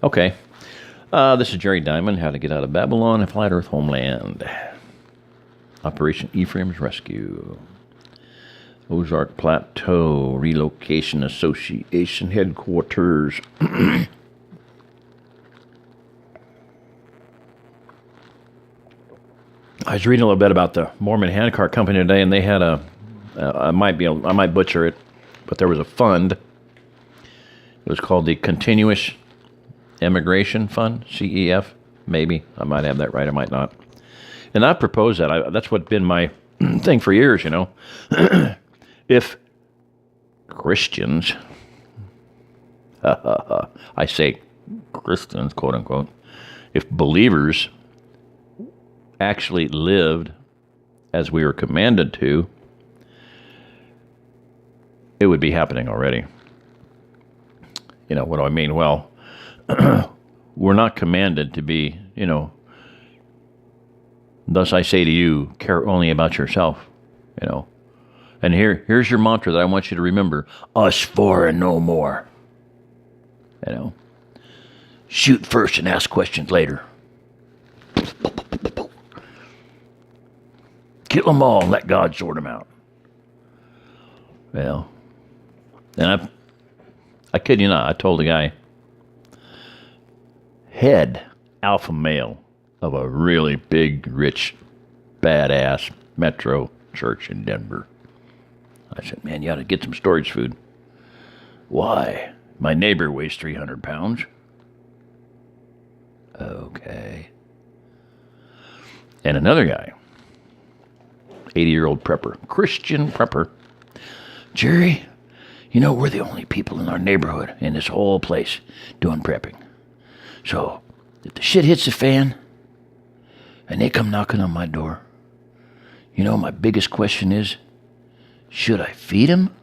Okay. This is Jerry Diamond, How to Get Out of Babylon and Flat Earth Homeland. Operation Ephraim's Rescue. Ozark Plateau Relocation Association Headquarters. I was reading a little bit about the Mormon Handcart Company today, and they had I might butcher it, but there was a fund. It was called the Continuous Immigration Fund, CEF, maybe. I might have that right, I might not. And I proposed that. That's what's been my thing for years, you know. If Christians, I say Christians, quote unquote, if believers actually lived as we were commanded to, it would be happening already. You know, what do I mean? Well, we're not commanded to be, thus I say to you, care only about yourself, And here's your mantra that I want you to remember. Us for and no more. Shoot first and ask questions later. Kill them all and let God sort them out. Well, and I kid you not, I told the guy, head alpha male of a really big, rich, badass metro church in Denver. I said, man, you ought to get some storage food. Why? My neighbor weighs 300 pounds. Okay. And another guy, 80-year-old prepper, Christian prepper. Jerry, we're the only people in our neighborhood, in this whole place, doing prepping. So, if the shit hits the fan, and they come knocking on my door, my biggest question is, should I feed them,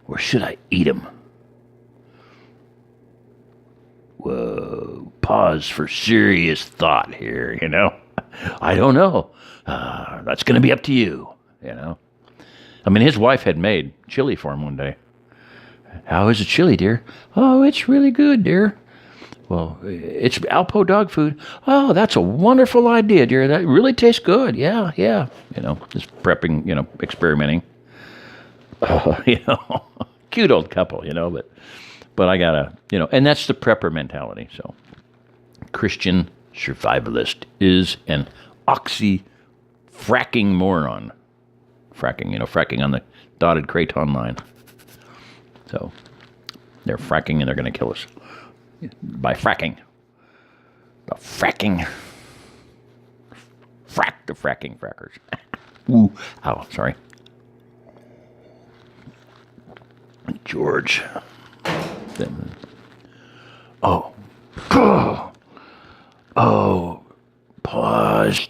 or should I eat them? Whoa, pause for serious thought here, I don't know. That's going to be up to you, I mean, his wife had made chili for him one day. How is the chili, dear? Oh, it's really good, dear. Well, it's Alpo dog food. Oh, that's a wonderful idea, dear. That really tastes good. Yeah. Just prepping, experimenting. Cute old couple, but I gotta, and that's the prepper mentality. So, Christian survivalist is an oxy-fracking moron. Fracking on the dotted craton line. So, they're fracking and they're going to kill us. By fracking. The fracking. Frack the fracking frackers. Ooh. Ow, sorry. George. Oh. Oh. Pause.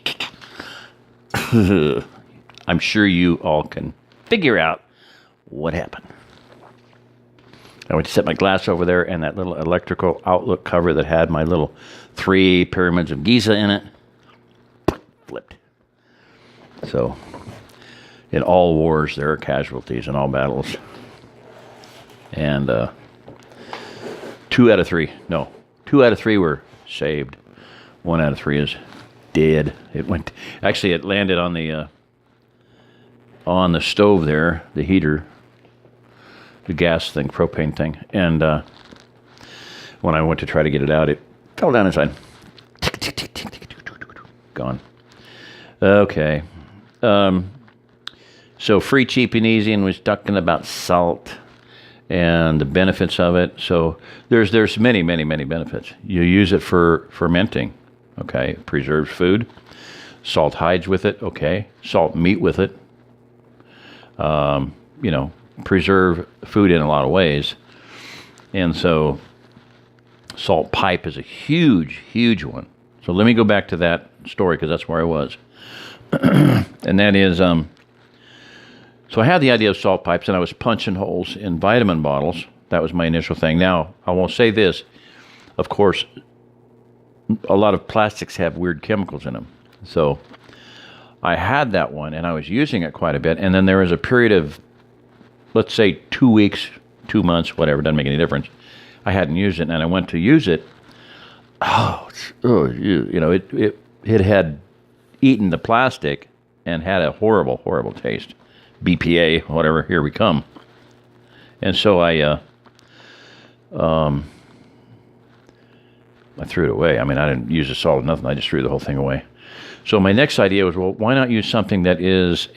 I'm sure you all can figure out what happened. I went to set my glass over there, and that little electrical outlook cover that had my little 3 pyramids of Giza in it flipped. So, in all wars, there are casualties in all battles. And 2 out of 3 were saved. 1 out of 3 is dead. It landed on the stove there, the heater, the gas thing, propane thing, and when I went to try to get it out, it fell down inside. Gone. Okay. So free, cheap, and easy, and was talking about salt and the benefits of it. So there's many, many, many benefits. You use it for fermenting. Okay, it preserves food. Salt hides with it. Okay, salt meat with it. Preserve food in a lot of ways. And so salt pipe is a huge, huge one. So let me go back to that story because that's where I was. And that is, so I had the idea of salt pipes and I was punching holes in vitamin bottles. That was my initial thing. Now, I will say this. Of course, a lot of plastics have weird chemicals in them. So I had that one and I was using it quite a bit. And then there was a period of, let's say 2 weeks, 2 months, whatever, doesn't make any difference. I hadn't used it, and I went to use it It had eaten the plastic and had a horrible, horrible taste. BPA, whatever. Here we come. And so I threw it away. I mean, I didn't use the salt or nothing. I just threw the whole thing away. So my next idea was, well, why not use something that is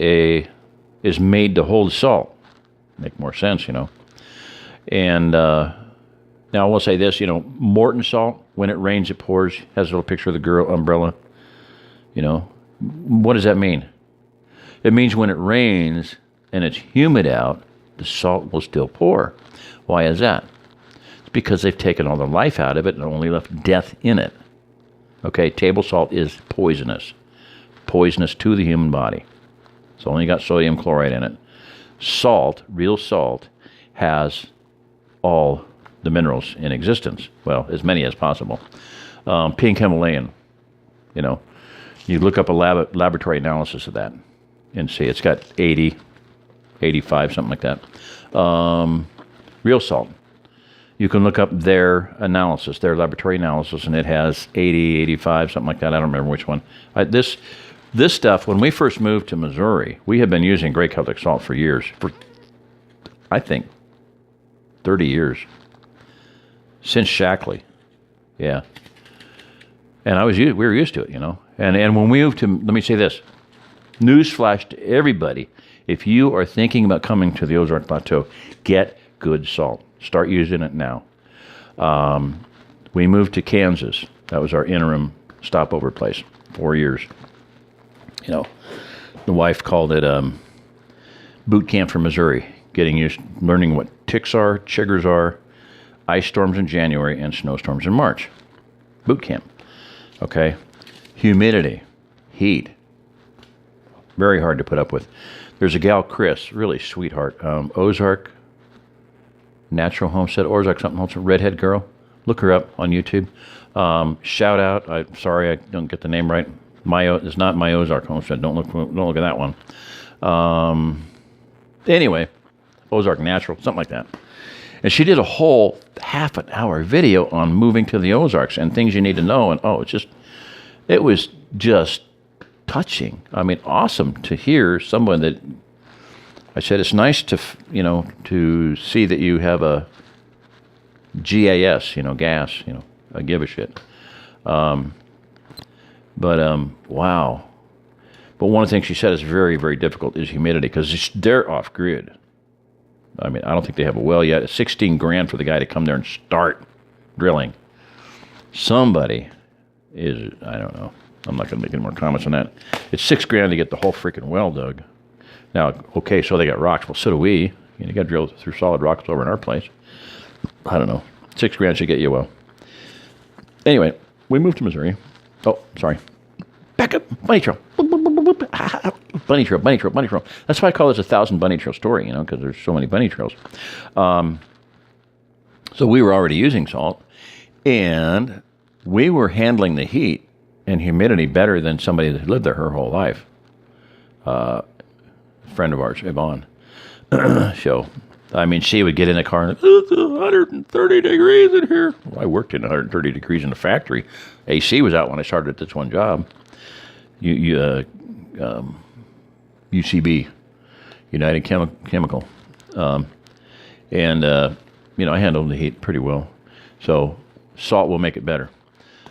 made to hold salt? Make more sense, And now I will say this, Morton salt, when it rains, it pours, has a little picture of the girl umbrella. What does that mean? It means when it rains and it's humid out, the salt will still pour. Why is that? It's because they've taken all the life out of it and only left death in it. Okay, table salt is poisonous to the human body. It's only got sodium chloride in it. Salt, real salt, has all the minerals in existence. Well, as many as possible. Pink Himalayan, you look up a laboratory analysis of that and see it's got 80, 85, something like that. Real salt. You can look up their analysis, their laboratory analysis, and it has 80, 85, something like that. I don't remember which one. This stuff, when we first moved to Missouri, we had been using Great Celtic salt for years, for I think 30 years. Since Shackley. Yeah. And we were used to it, And when we moved to, let me say this, newsflash to everybody, if you are thinking about coming to the Ozark Plateau, get good salt. Start using it now. We moved to Kansas. That was our interim stopover place, 4 years. The wife called it boot camp for Missouri, learning what ticks are, chiggers are, ice storms in January, and snowstorms in March. Boot camp. Okay? Humidity, heat, very hard to put up with. There's a gal, Chris, really sweetheart, Ozark Natural Homestead, Ozark something Homestead, redhead girl. Look her up on YouTube. Shout out. I'm sorry I don't get the name right. It's not My Ozark Homestead. Don't look at that one. Anyway, Ozark Natural, something like that. And she did a whole half an hour video on moving to the Ozarks and things you need to know. And it was just touching. I mean, awesome to hear someone that, I said, it's nice to see that you have a GAS, gas, I give a shit. Wow. But one of the things she said is very, very difficult is humidity because they're off grid. I mean, I don't think they have a well yet. It's $16,000 for the guy to come there and start drilling. Somebody is, I don't know. I'm not going to make any more comments on that. It's $6,000 to get the whole freaking well dug. Now, okay, so they got rocks. Well, so do we. You got to drill through solid rocks over in our place. I don't know. $6,000 should get you a well. Anyway, we moved to Missouri. Oh, sorry. Back up. Bunny trail. Bunny trail, bunny trail, bunny trail. That's why I call this 1,000 bunny trail story, because there's so many bunny trails. So we were already using salt, and we were handling the heat and humidity better than somebody that lived there her whole life. Friend of ours, Yvonne. She would get in the car and it's 130 degrees in here. Well, I worked in 130 degrees in the factory. AC was out when I started at this one job. UCB, United Chemical. I handled the heat pretty well. So salt will make it better.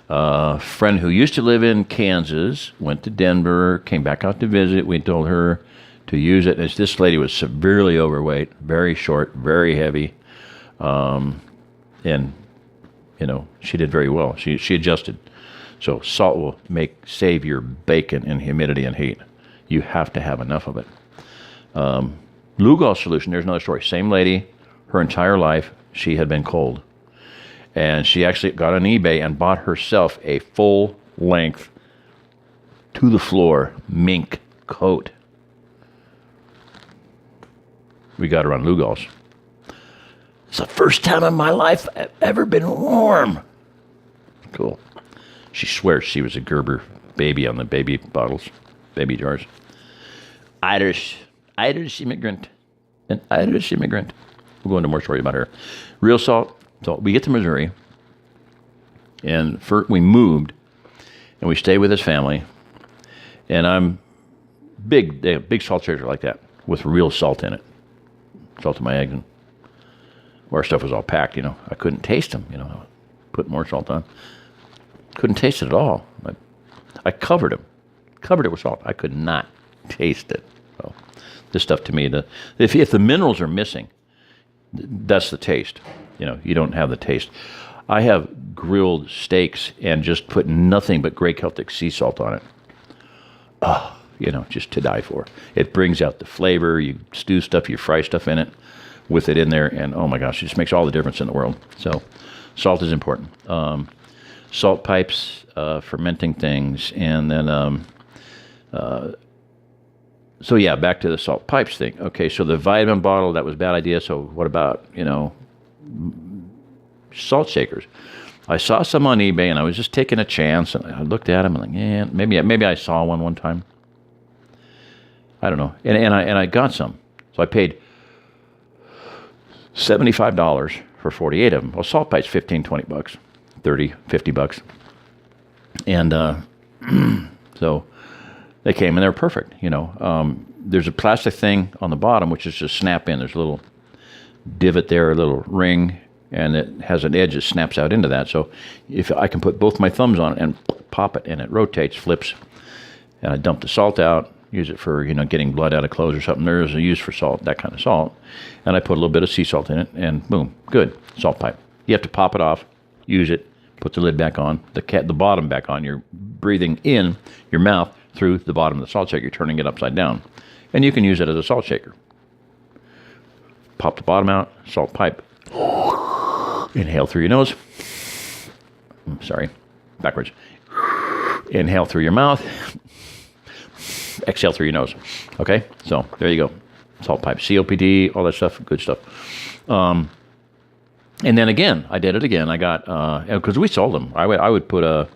Friend who used to live in Kansas, went to Denver, came back out to visit. We told her to use it. This lady was severely overweight, very short, very heavy. She did very well. She adjusted. So salt will save your bacon in humidity and heat. You have to have enough of it. Lugol solution, there's another story. Same lady, her entire life, she had been cold. And she actually got on eBay and bought herself a full-length, to-the-floor mink coat. We got her on Lugol's. It's the first time in my life I've ever been warm. Cool. She swears she was a Gerber baby on the baby bottles, baby jars. Irish immigrant. An Irish immigrant. We'll go into more stories about her. Real salt. So we get to Missouri. And we moved, and we stayed with his family. And I'm big. They have big salt shakers like that with real salt in it. Salt in my eggs, and our stuff was all packed. I couldn't taste them. Put more salt on. Couldn't taste it at all. I covered it with salt. I could not taste it. So this stuff to me, if the minerals are missing, that's the taste. You don't have the taste. I have grilled steaks and just put nothing but Grey Celtic sea salt on it. Oh, just to die for. It brings out the flavor. You stew stuff, you fry stuff in it with it in there, and oh my gosh, it just makes all the difference in the world. So salt is important. Salt pipes, fermenting things, and then so yeah, back to the salt pipes thing. Okay, so the vitamin bottle, that was a bad idea. So what about, salt shakers? I saw some on eBay, and I was just taking a chance, and I looked at them, and yeah, maybe I saw one time. I don't know. And I got some. So I paid $75 for 48 of them. Well, salt pipes, $15, $20, $30, $50. And so they came, and they're perfect. There's a plastic thing on the bottom, which is just snap in. There's a little divot there, a little ring, and it has an edge that snaps out into that. So if I can put both my thumbs on it and pop it, and it rotates, flips, and I dump the salt out, use it for, getting blood out of clothes or something. There's a use for salt, that kind of salt. And I put a little bit of sea salt in it, and boom, good, salt pipe. You have to pop it off, use it, put the lid back on, the bottom back on. You're breathing in your mouth through the bottom of the salt shaker. You're turning it upside down. And you can use it as a salt shaker. Pop the bottom out, salt pipe. Inhale through your nose. Sorry, backwards. Inhale through your mouth. Exhale through your nose. Okay, so there you go. Salt pipe, COPD, all that stuff, good stuff. And then again, I did it again. I got, because we sold them. I would put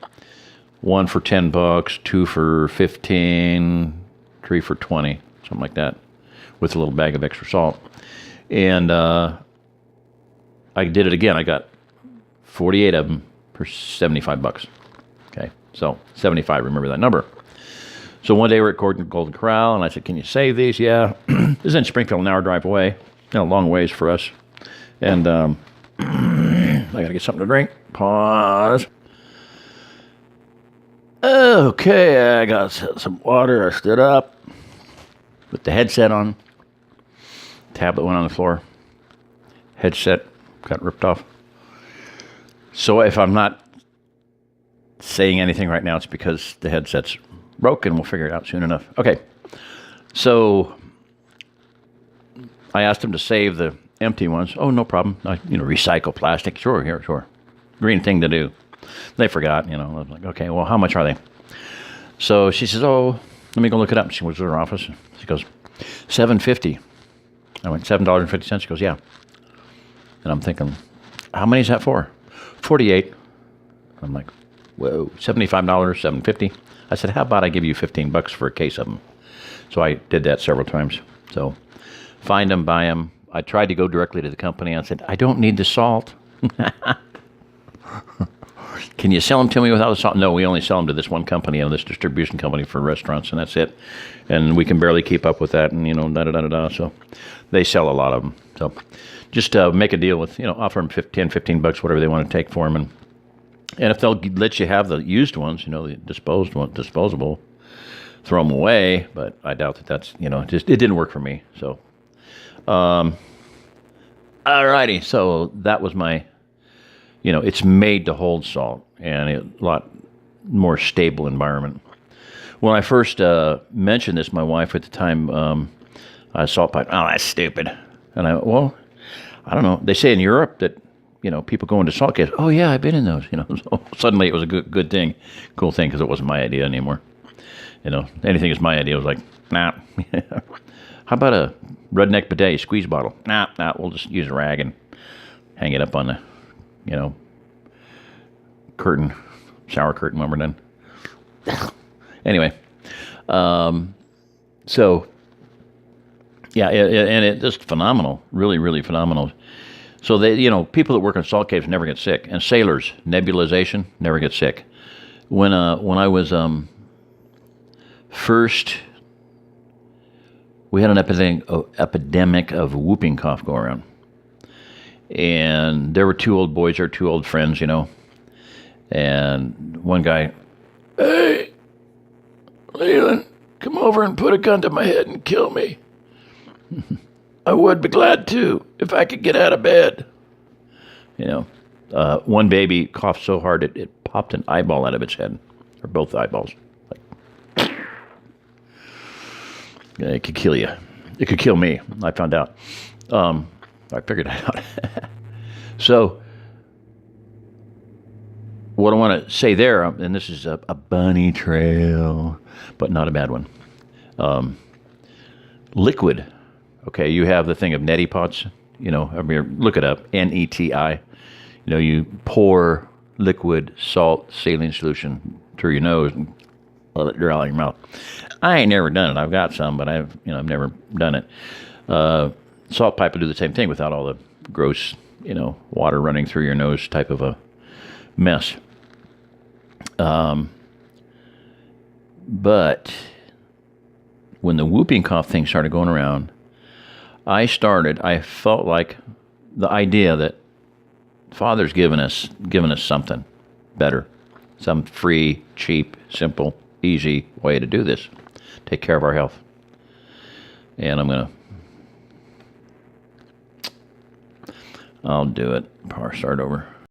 one for $10, two for 15, three for 20, something like that, with a little bag of extra salt. And I did it again. I got 48 of them for $75. Okay, so 75, remember that number. So one day we're at Golden Corral, and I said, "Can you save these?" "Yeah." This is in Springfield, an hour drive away. Long ways for us. And I got to get something to drink. Pause. Okay, I got some water. I stood up, put the headset on. Tablet went on the floor. Headset got ripped off. So if I'm not saying anything right now, it's because the headset's broken. We'll figure it out soon enough. Okay. So I asked them to save the empty ones. "Oh, no problem. Recycle plastic." Sure. Green thing to do. They forgot, I was like, "Okay, well, how much are they?" So she says, "Oh, let me go look it up." She was in her office. She goes, $7.50. I went, $7.50. She goes, "Yeah." And I'm thinking, how many is that for? 48. I'm like, whoa, $75, $7.50. I said, "How about I give you $15 for a case of them?" So I did that several times. So find them, buy them. I tried to go directly to the company. I said, "I don't need the salt." "Can you sell them to me without the salt?" "No, we only sell them to this one company and this distribution company for restaurants, and that's it. And we can barely keep up with that, and da-da-da-da-da." So they sell a lot of them. So just make a deal with, offer them $15, whatever they want to take for them. And if they'll let you have the used ones, the disposable, throw them away. But I doubt that's, it didn't work for me. So, alrighty. So that was my, it's made to hold salt and a lot more stable environment. When I first mentioned this, my wife at the time, salt pipe, "Oh, that's stupid." And I don't know. They say in Europe that, people go into salt caves. "Oh, yeah, I've been in those." So suddenly it was a good thing, cool thing, because it wasn't my idea anymore. Anything is my idea. I was like, nah. How about a redneck bidet squeeze bottle? Nah, we'll just use a rag and hang it up on the, curtain, shower curtain when we're done. Anyway, so, yeah, and it just phenomenal, really, really phenomenal. So people that work in salt caves never get sick, and sailors, nebulization, never get sick. When I was first, we had an epidemic of whooping cough go around, and there were two old boys or two old friends, and one guy, "Hey, Leland, come over and put a gun to my head and kill me. I would be glad to if I could get out of bed." One baby coughed so hard it popped an eyeball out of its head, or both eyeballs. It could kill you. It could kill me. I found out. I figured that out. So, what I want to say there, and this is a bunny trail, but not a bad one. Liquid. Okay, you have the thing of neti pots. Look it up. NETI. You pour liquid salt saline solution through your nose and let it draw out of your mouth. I ain't never done it. I've got some, but I've never done it. Salt pipe will do the same thing without all the gross, water running through your nose type of a mess. But when the whooping cough thing started going around, I felt like the idea that Father's given us something better, some free, cheap, simple, easy way to do this. Take care of our health. And I'll do it. Power start over.